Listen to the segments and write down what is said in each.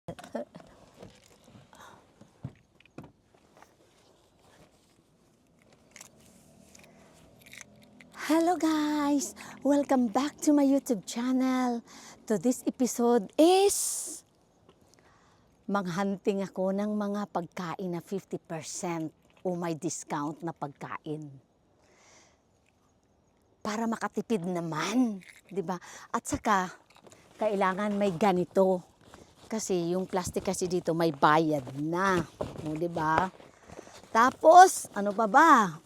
Hello guys! Welcome back to my YouTube channel. To this episode is manghunting ako ng mga pagkain na 50% o may discount na pagkain. Para makatipid naman, 'di ba? At saka kailangan may ganito. Kasi yung plastic kasi dito may bayad na, 'di ba? Tapos, ano pa ba?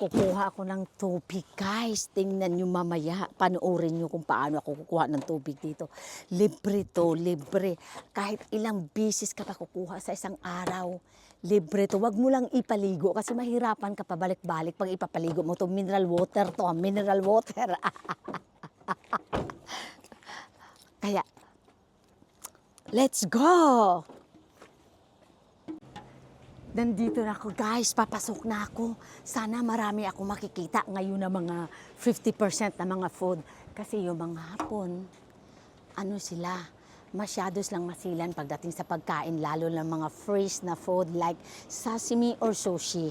Kukuha ako ng tubig, guys. Tingnan nyo mamaya. Panoorin nyo kung paano ako kukuha ng tubig dito. Libre to, libre. Kahit ilang bisis ka pa kukuha sa isang araw, libre to. Wag mo lang ipaligo kasi mahirapan ka pa balik-balik pag ipapaligo mo to. Mineral water to, mineral water. Kaya, let's go! Nandito na ako guys, papasok na ako. Sana marami ako makikita ngayon na mga 50% na mga food. Kasi yung mga hapon, ano sila, masyado silang masilan pagdating sa pagkain, lalo ng mga freeze na food like sashimi or sushi.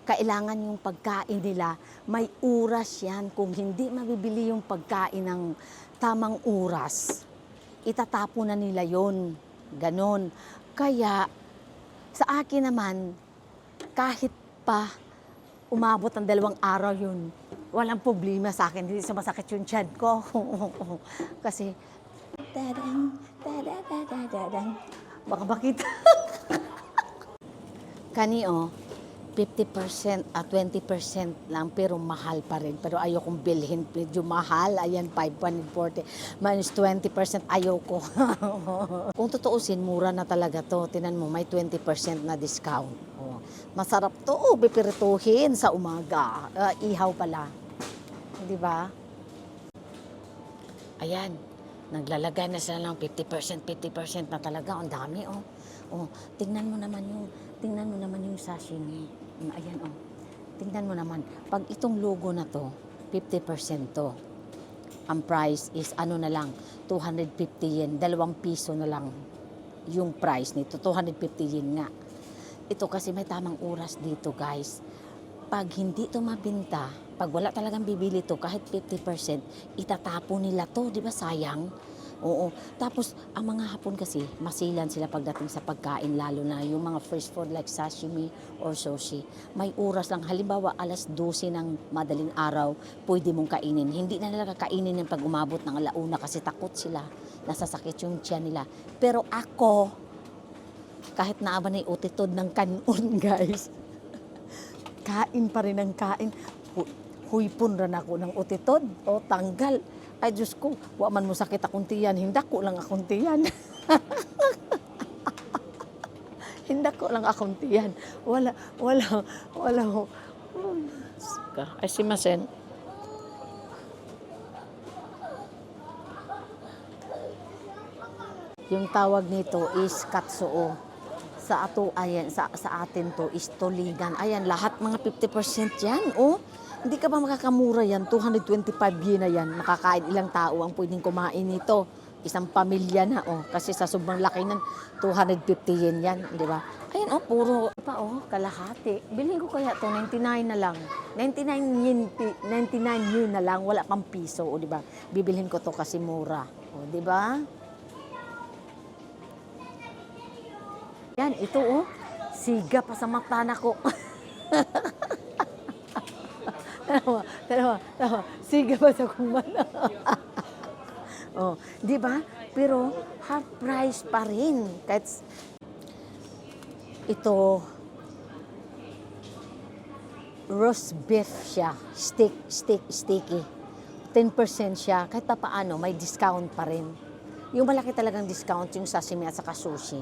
Kailangan yung pagkain nila, may oras yan. Kung hindi mabibili yung pagkain ng tamang oras, itatapon na nila yon. Ganon. Kaya, sa akin naman, kahit pa umabot ng 2 araw yun, walang problema sa akin. Hindi sumasakit yung tiyan ko. Kasi, baka makita. Kani, 50% at 20% lang, pero mahal pa rin. Pero ayokong bilhin, medyo mahal. Ayan, 540 minus 20%, ayoko. Kung tutuusin, mura na talaga to. Tinan mo, may 20% na discount. Oh, masarap to, bipirituhin sa umaga. Ihaw pala. Di ba? Ayan, naglalagay na sila ng 50% na talaga. Ang dami, Oh, tingnan mo naman yung sashimi. Ayan, tingnan mo naman. Pag itong logo na to, 50% to. Ang price is ano na lang, 250 yen. 2 piso na lang yung price nito. 250 yen nga. Ito kasi may tamang oras dito, guys. Pag hindi ito mabinta, pag wala talagang bibili to, kahit 50%, itatapon nila to. Di ba sayang? Oo. Tapos, ang mga hapon kasi, masilan sila pagdating sa pagkain, lalo na yung mga fresh food like sashimi or sushi. May oras lang. Halimbawa, alas 12 ng madaling araw, pwede mong kainin. Hindi na nila kakainin yung pag umabot ng alauna kasi takot sila. Nasasakit yung tiyan nila. Pero ako, kahit naaba na yung utitod ng kanon, guys, kain pa rin ang kain. Huypon rin ako ng utitod. O, tanggal. Ay, Diyos ko, wa man mo sakit akong tiyan, hindak ko lang akong tiyan. Hindak ko lang akong tiyan. Wala. Ay, simasen. Yung tawag nito is katsuo. Sa atin to is tulingan. Ayan, lahat mga 50% yan, Hindi ka ba makakamura yan? 225 yen na yan. Makakain ilang tao ang pwedeng kumain nito. Isang pamilya na, Kasi sa sobrang laki nan, 250 yen yan, di ba? Ayan, puro pa, kalahati. Bilhin ko kaya to 99 na lang. 99 yen na lang, wala pang piso, di ba? Bibilhin ko to kasi mura, di ba? Yan, ito, siga pa sa mata na ko. Tama. Siga pa sa kumana. Di ba? Pero half price pa rin. Kahit ito, roast beef siya. Sticky. 10% siya. Kahit pa paano, may discount pa rin. Yung malaki talagang discount, yung sashimi at saka sushi.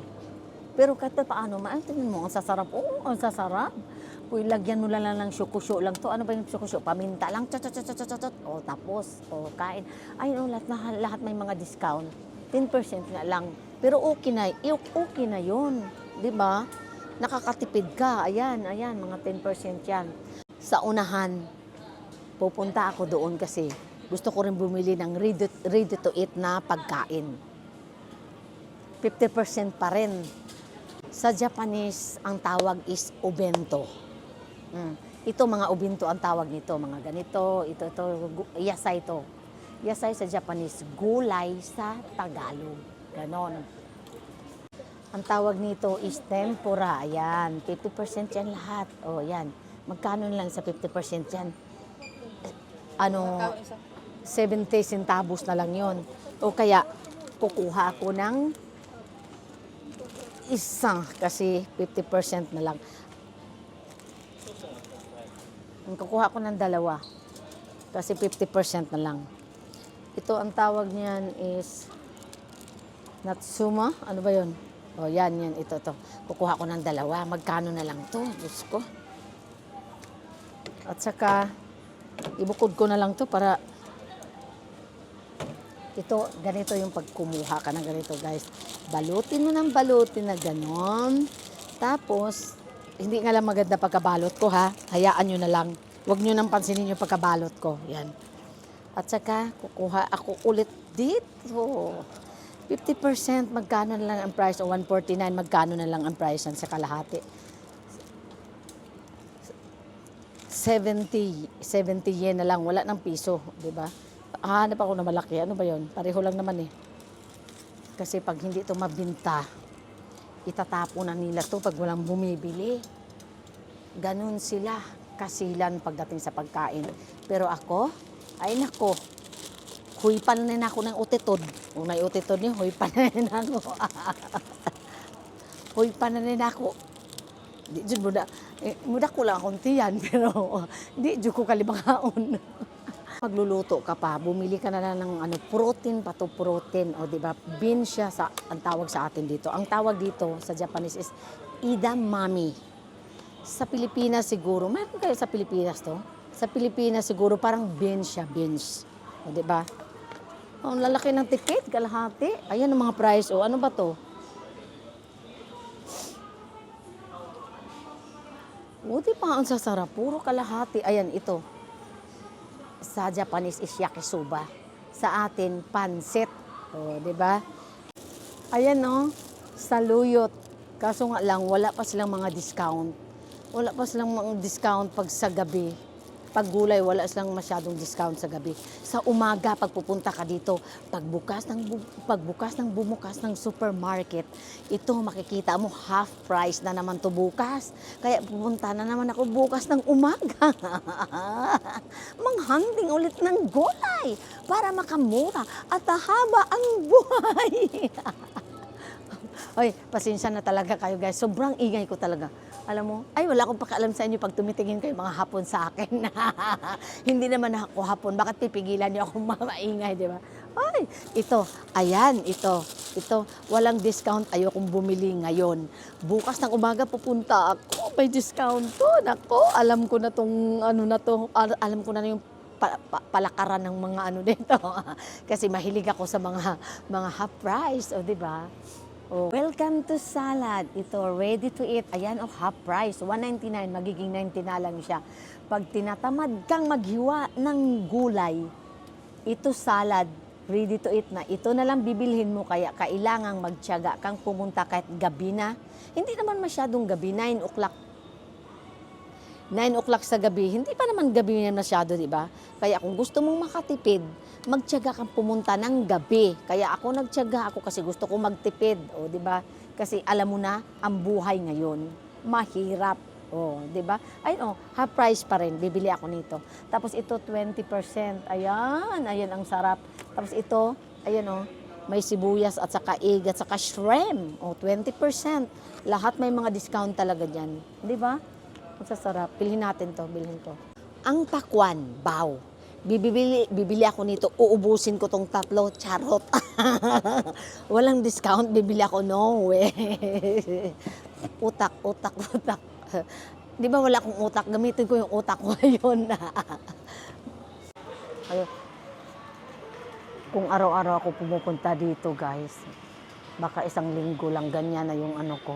Pero kahit pa paano, tingnan mo, ang sasarap. Ang sasarap. Kung lagyan mo lang ng syukusyo lang to. Ano ba yung syukusyo? Paminta lang. Tapos, kain. Ayun, lahat may mga discount. 10% nga lang. Pero okay na yun. Di ba? Nakakatipid ka. Ayan, mga 10% yan. Sa unahan, pupunta ako doon kasi gusto ko rin bumili ng ready to eat na pagkain. 50% pa rin. Sa Japanese, ang tawag is obento. Ito mga obento ang tawag nito, mga ganito, ito, yasay to. Yasay sa Japanese, gulay sa Tagalog. Ganon. Ang tawag nito is tempura. Ayan, 50% yan lahat. O, yan. Magkano lang sa 50% yan? Ano, 70 centavos na lang yon. O kaya, kukuha ako ng isa kasi 50% na lang. Kukuha ko ng dalawa kasi 50% na lang. Ito ang tawag niyan is Natsuma. Ano ba yon? O yan. Ito. Kukuha ko ng dalawa. Magkano na lang to? Diyos ko. At saka, ibukod ko na lang to para ito, ganito yung pagkumuha ka ng ganito, guys. Balutin mo ng balutin na ganon. Tapos, hindi nga lang maganda pagkabalot ko, ha. Hayaan nyo na lang. Huwag nyo nang pansinin yung pagkabalot ko. Yan. At saka, kukuha ako ulit dito. 50%, magkano na lang ang price? O 149, magkano na lang ang price sa kalahati? 70 yen na lang. Wala ng piso, di ba? Hanap ako na malaki. Ano ba yon? Pareho lang naman eh. Kasi pag hindi ito mabinta, itatapo na nila to pag walang bumibili. Ganun sila kasilan pagdating sa pagkain. Pero ako, ay nako, huypan na rin ako ng utitod. Kung may utitod niyo, huypan na rin ako. Huypan na rin ako. Di dyan muda ko lang akong tiyan, pero di dyan ko kalibangaon. Magluluto ka pa, bumili ka na lang ng protein, pato protein, o di ba? Bean siya ang tawag sa atin dito. Ang tawag dito sa Japanese is edamame. Sa Pilipinas siguro, mayroon kayo sa Pilipinas to? Sa Pilipinas siguro parang beans siya, beans. O di ba? Ang lalaki ng tikit, kalahati. Ayan ang mga price. O ano ba to? O di ba ang sasarap, puro kalahati. Ayan ito. Sa Japanese is yakisoba. Sa atin, pansit. O, di ba? Ayan, no? Saluyot. Kaso nga lang, wala pa silang mga discount. Wala pa silang mga discount pag sa gabi. Pag gulay, wala silang masyadong discount sa gabi. Sa umaga, pag pupunta ka dito, pagbukas ng bumukas ng supermarket, ito makikita mo half price na naman to bukas. Kaya pupunta na naman ako bukas ng umaga. Manghanding ulit ng gulay para makamura at haba ang buhay. Oy, pasensya na talaga kayo, guys. Sobrang ingay ko talaga. Alam mo, ay wala akong pakialam sa inyo pag tumitingin kayo mga hapon sa akin. Hindi naman ako hapon. Bakit pipigilan niyo akong maingay, di ba? Ay, ito, ayan, ito, walang discount. Ayokong bumili ngayon. Bukas ng umaga pupunta ako. May discount to. Nako, alam ko na tong alam ko na yung palakaran ng mga dito. Kasi mahilig ako sa mga half price, o di ba? Oh, welcome to salad. Ito, ready to eat. Ayan, half price. 199, magiging 90 na lang siya. Pag tinatamad kang maghiwa ng gulay, ito salad, ready to eat na. Ito na lang bibilhin mo, kaya kailangang magtiyaga kang pumunta kahit gabi na. Hindi naman masyadong gabi, 9 o'clock. 9 o'clock sa gabi, hindi pa naman gabi na masyado, di ba? Kaya kung gusto mong makatipid, magtiyaga kang pumunta ng gabi. Kaya ako nagtiyaga ako kasi gusto ko magtipid, o di ba? Kasi alam mo na, ang buhay ngayon, mahirap. O, di ba? Ay, half price pa rin, bibili ako nito. Tapos ito 20%. Ayan ang sarap. Tapos ito, ayan may sibuyas at saka egg at saka shrimp. 20%. Lahat may mga discount talaga diyan, di ba? Masasarap. Bilhin natin to, bilhin ko. Ang pakwan, baw. Bibili ako nito, uubusin ko tong 3, charot. Walang discount, bibili ako, no way. Utak. Di ba wala akong utak? Gamitin ko yung utak ko ngayon. Ayun. Kung araw-araw ako pumupunta dito, guys, baka isang linggo lang, ganyan na yung ko.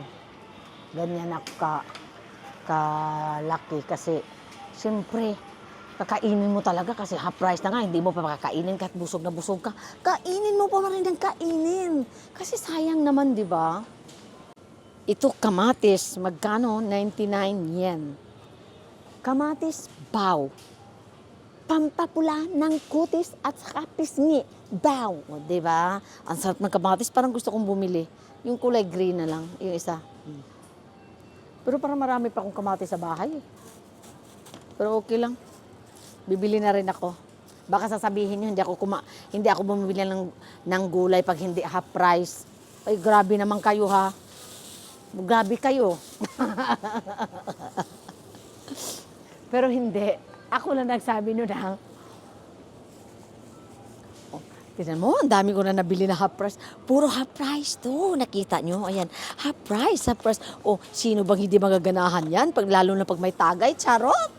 Ganyan ako kalaki kasi siyempre Kakainin mo talaga kasi half price na nga, hindi mo pa makakainin kahit busog na busog ka. Kainin mo pa rin ng kainin. Kasi sayang naman, di ba? Ito kamatis, magkano? 99 yen. Kamatis, baw. Pampapula ng kutis at saka pisngi. Baw. O, di ba? Ang sarap ng kamatis, parang gusto kong bumili. Yung kulay green na lang, yung isa. Pero parang marami pa akong kamatis sa bahay. Pero okay lang. Bibili na rin ako. Baka sasabihin niyo, hindi ako bumibili ng gulay pag hindi half price. Ay, grabe naman kayo ha. Grabe kayo. Pero hindi. Ako lang nagsabi nyo na, oh, tignan mo, ang dami ko na nabili na half price. Puro half price to. Nakita nyo? Ayan, half price, half price. Oh, sino bang hindi magaganahan yan? Lalo na pag may tagay, charot.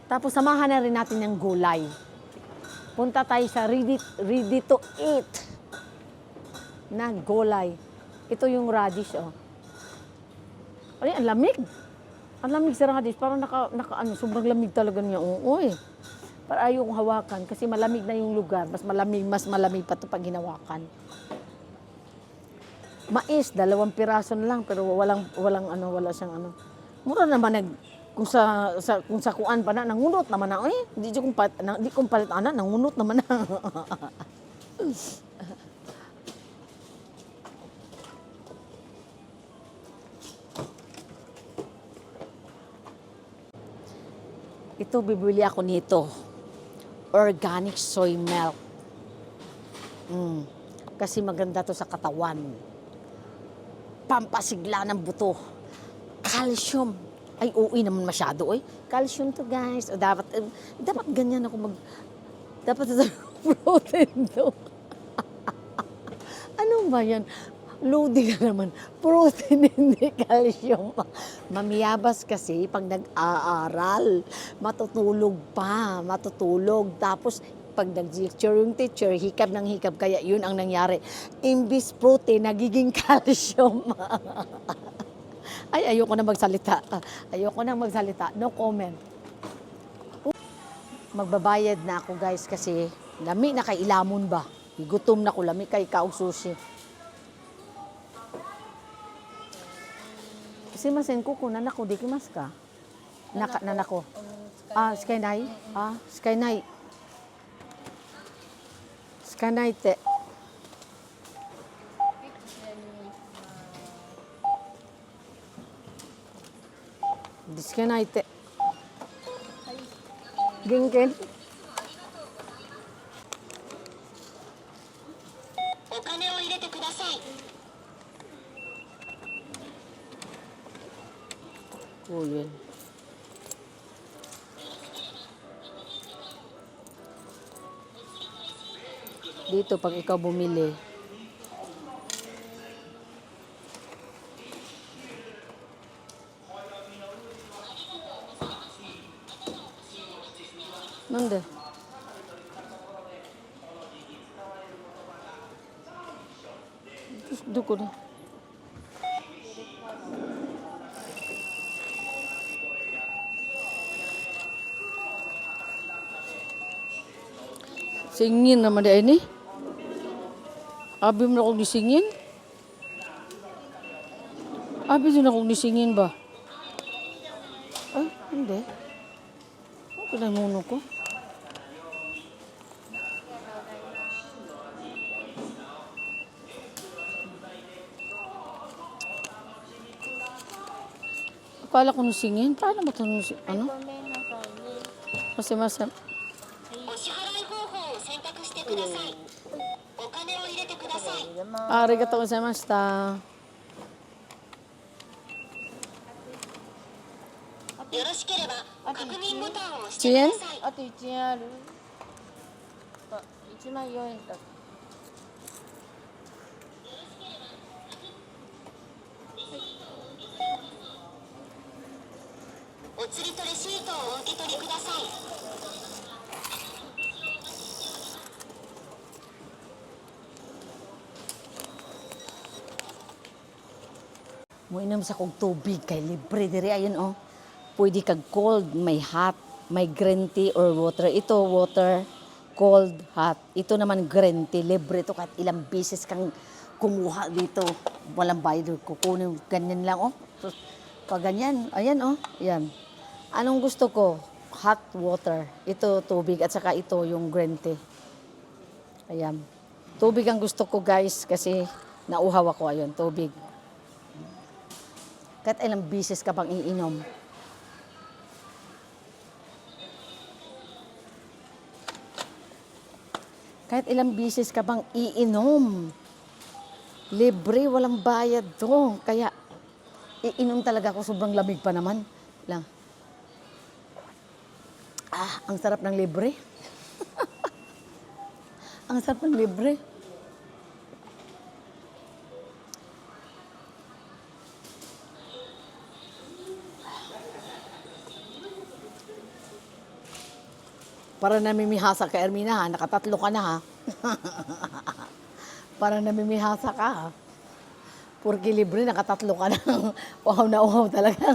Tapos samahan na rin natin ng gulay. Punta tayo sa ready to eat na gulay. Ito yung radish, oh. Ay, ang lamig. Ang lamig sa radish. Parang sobrang lamig talaga niya. Oo, eh. Para ayokong hawakan kasi malamig na yung lugar. Mas malamig pa ito pag hinawakan. Mais, 2 piraso na lang pero wala siyang ano. Mura naman kung sa kuan pa na nangunot naman na di kong palit ana nangunot naman na. Ito bibili ako nito. Organic soy milk. Kasi maganda to sa katawan. Pampasigla ng buto. Calcium. Ay, uwi naman masyado, Calcium to, guys. O, dapat ganyan ako dapat ito protein to. Ano ba yan? Loading ka naman. Protein, hindi calcium. Mamiyabas kasi pag nag-aaral. Matutulog. Tapos, pag nag-lecture yung teacher, hikab ng hikab. Kaya yun ang nangyari. Imbis protein, nagiging calcium. Ay, ayoko na magsalita. No comment. Magbabayad na ako, guys, kasi lami na kay ilamon ba? Gutom na ko, lami kay kaog sushi. Kasi masen ko kunan ako, di kimas ka. Nanako. Sky Night. Sky Night. Sky Night. Diskenite. Ginken. Kuyen. Dito pag ikaw bumili, nande. Duko na. Singin naman dia ini. Abi mo na akong nisingin. Abi din akong nisingin ba? Ay, hindi. Ano pinamuno ko? Akala ko nisingin. Paano ba ito nisingin? Ano? Masa. Arigatou gozaimashita. よろしければ確認ボタンを押して1円ください。あと1円ある？1万4円だ。お釣りとレシートをお受け取りください。Muinom sa kong tubig kay libre diri ayon oh. pwede kag cold, may hot, may green tea or water. Ito, water, cold, hot. Ito naman green tea, libre ito kahit ilang beses kang kumuha dito. Walang bayad, kukunin, ganyan lang, oh. So, pag ganyan, ayan, oh, ayan. Anong gusto ko? Hot water. Ito, tubig, at saka ito, yung green tea. Ayan. Tubig ang gusto ko, guys, kasi nauhaw ako, ayun, tubig. Kahit ilang beses ka bang iinom. Kahit ilang beses ka bang iinom. Libre, walang bayad to. Kaya, iinom talaga ako, sobrang lamig pa naman. Lang. Ang sarap ng libre. Ang sarap ng libre. Para namimihasa ka, Ermina, ha? Nakatatlo ka na, ha? Para namimihasa ka, ha? Porque libre, nakatatlo ka na. Uhaw na uhaw talaga.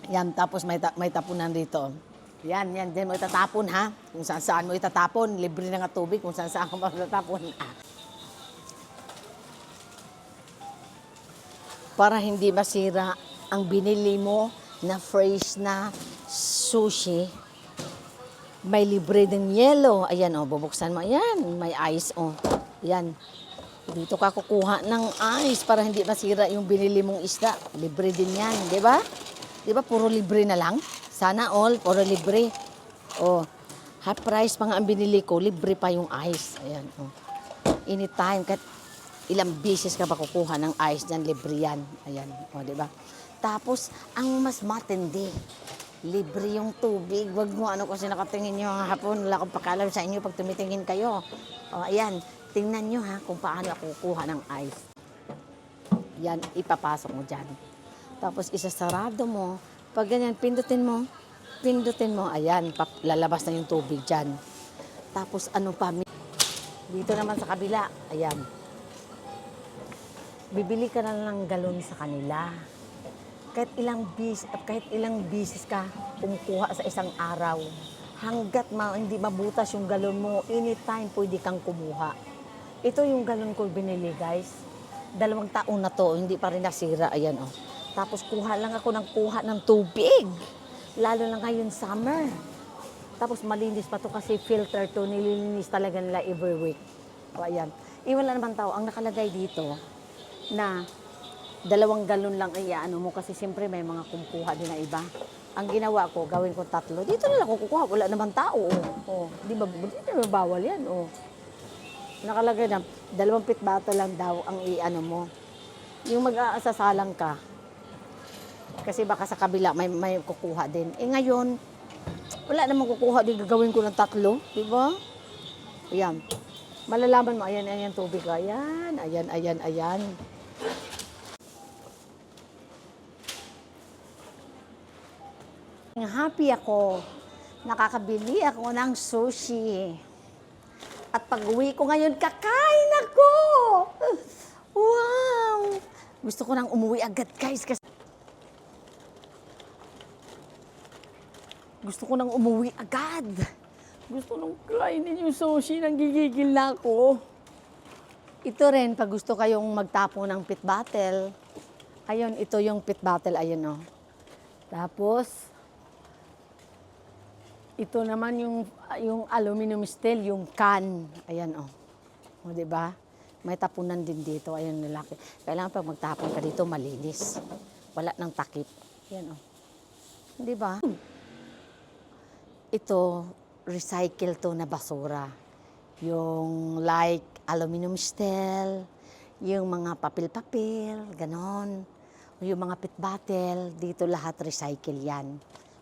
Yan, tapos may tapunan dito. Yan, dyan mo itatapon, ha? Kung saan mo itatapon. Libre na nga tubig, kung saan ka itatapon. Para hindi masira ang binili mo na fresh na sushi, may libre ng yelo. Ayan, oh, bubuksan mo. Ayan, may ice, oh. Ayan. Dito ka kukuha ng ice para hindi masira yung binili mong isda. Libre din yan, di ba? Di ba, puro libre na lang? Sana all, puro libre. Oh, half price pa nga ang binili ko, libre pa yung ice. Ayan, oh. Anytime, kahit ilang beses ka ba kukuha ng ice dyan, libre yan. Ayan, o, di ba? Tapos, ang mas matindi, libre yung tubig. Wag mo ano kasi nakatingin nyo hapon. Wala akong pakalam sa inyo pag tumitingin kayo. O, ayan, tingnan nyo ha kung paano ako kukuha ng ice. Yan, ipapasok mo dyan. Tapos, isasarado mo. Pag ganyan, pindutin mo. Ayan, lalabas na yung tubig dyan. Tapos, ano pa? Dito naman sa kabila, ayan. Bibili ka na lang ng galon sa kanila. Kahit ilang bisis ka kumukuha sa isang araw. Hanggat hindi mabutas yung galon mo, anytime pwede kang kumuha. Ito yung galon ko binili, guys. 2 taon na to, hindi pa rin nasira. Ayan, oh. Tapos kuha lang ako ng tubig. Lalo na ngayon summer. Tapos malinis pa to kasi filter to. Nililinis talaga nila every week. O, ayan. Iwala naman tao, ang nakalagay dito na 2 galon lang ay ano mo kasi siyempre may mga kumukuha din na iba. Ang ginawa ko, gawin ko 3. Dito na lang kukuha, wala naman tao. Oh. Di ba, bawal yan. Oh. Nakalagay na, 2 pit bottle lang daw ang i-ano mo. Yung mag-aasasalang ka, kasi baka sa kabila may kukuha din. Ngayon, wala namang kukuha din, gagawin ko ng 3. Di ba? Ayan. Malalaman mo, ayan tubig. Ayan. Happy ako. Nakakabili ako ng sushi. At pag-uwi ko ngayon, kakain ako! Wow! Gusto ko nang umuwi agad, guys. Kasi gusto ko nang umuwi agad. Gusto nang kainin yung sushi, nang gigigil na ako. Ito rin, pag gusto kayong magtapo ng pit bottle, ayun, ito yung pit bottle, ayun, oh. Tapos, ito naman yung aluminum steel, yung can. Ayan, oh. O, diba? May tapunan din dito. Ayan, lalaki. Kailangan pag magtapon ka dito, malinis. Wala nang takip. Ayan, oh. Diba? Ito, recycle to na basura. Yung like aluminum steel, yung mga papel-papel, ganon. Yung mga pit bottle, dito lahat recycle yan.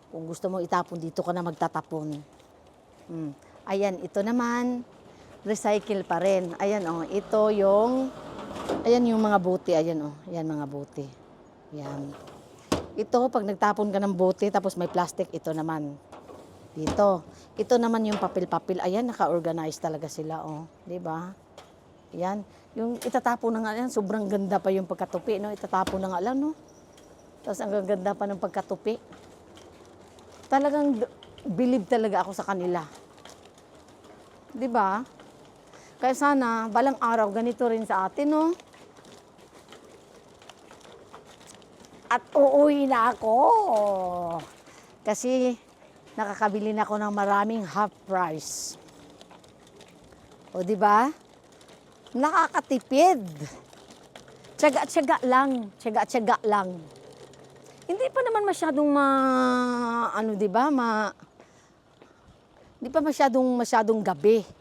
Kung gusto mo itapon, dito ka na magtatapon. Ayan, ito naman, recycle pa rin. Ayan, oh, ito yung, ayan yung mga bote, ayan, oh, ayan mga bote. Ayan. Ito, pag nagtapon ka ng bote, tapos may plastic, ito naman. Dito. Ito naman yung papel-papel. Ayan, naka-organize talaga sila, oh. Diba? Yan. Yung itatapo na nga yan, sobrang ganda pa yung pagkatupi, no? Itatapo na nga lang, no? Tapos ang ganda pa ng pagkatupi. Talagang believe talaga ako sa kanila. 'Di ba? Kaya sana, balang araw, ganito rin sa atin, no? At uuwi na ako. Kasi nakakabili na ako ng maraming half price. O, di ba? Nakakatipid. Tiyaga-tiyaga lang. Tiyaga-tiyaga lang. Hindi pa naman masyadong ano, di ba? Hindi pa masyadong gabi.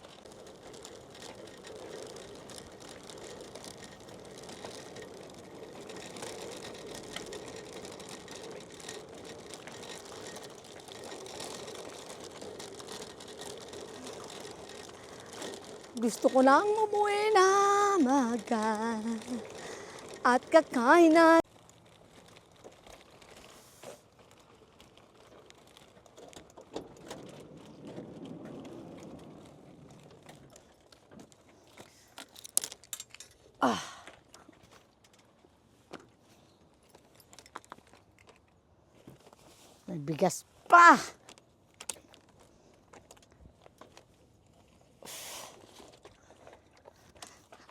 Gusto ko lang umuwi na maga at kakain na. May bigas pa.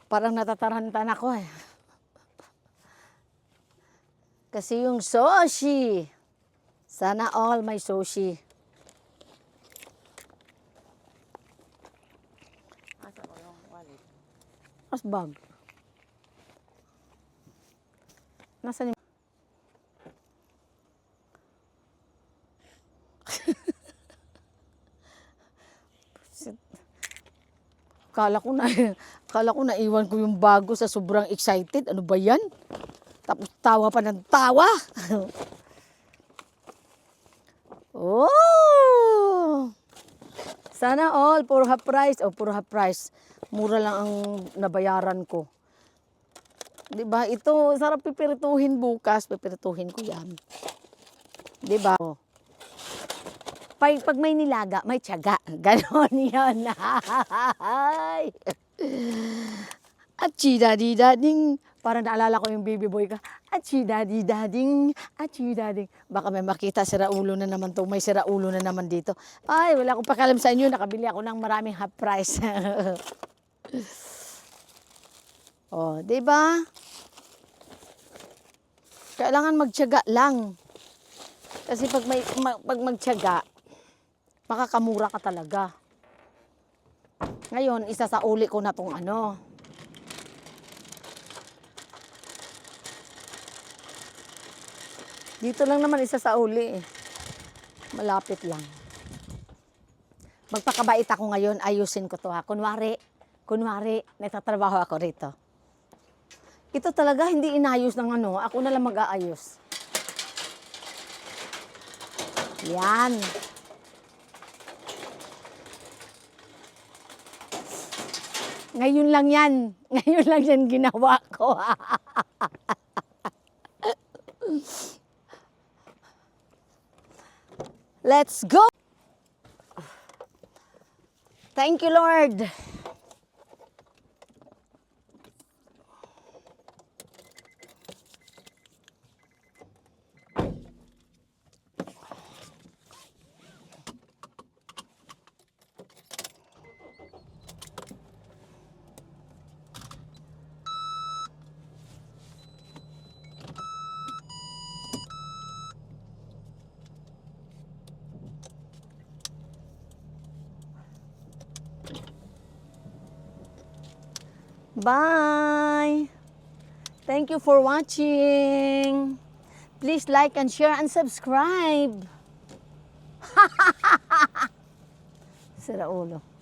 Parang natatarantan ako eh. Kasi yung sushi. Sana all may sushi. As bag. Nasaan yung... Kala ko naiwan ko yung bago sa sobrang excited. Ano ba yan? Tapos tawa pa ng tawa. Oh! Sana all, puro half price. O, puro half price. Mura lang ang nabayaran ko. Diba? Ito, sarap pipirituhin bukas. Pipirituhin ko yan. Diba? Pag may nilaga, may tiyaga. Ganon yan. Achi-daddy-dading. Parang naalala ko yung baby boy ka. Achi-daddy-dading. Achi-dading. Baka may makita, siraulo na naman to. May siraulo na naman dito. Ay, wala akong pakalam sa inyo. Nakabili ako ng maraming half price. Oh, di ba? Kailangan magtiyaga lang. Kasi pag magtiyaga, makakamura ka talaga. Ngayon, isa sa uli ko na tong ano. Dito lang naman isa sa uli. Malapit lang. Magpakabait ako ngayon, ayusin ko to ha. Kunwari, nagtatrabaho ako rito. Ito talaga hindi inayos ng ano, ako na lang mag-aayos. Yan. Ngayon lang yan. Ngayon lang yan ginawa ko. Let's go! Thank you, Lord. Bye! Thank you for watching. Please like and share and subscribe. Sira ulo.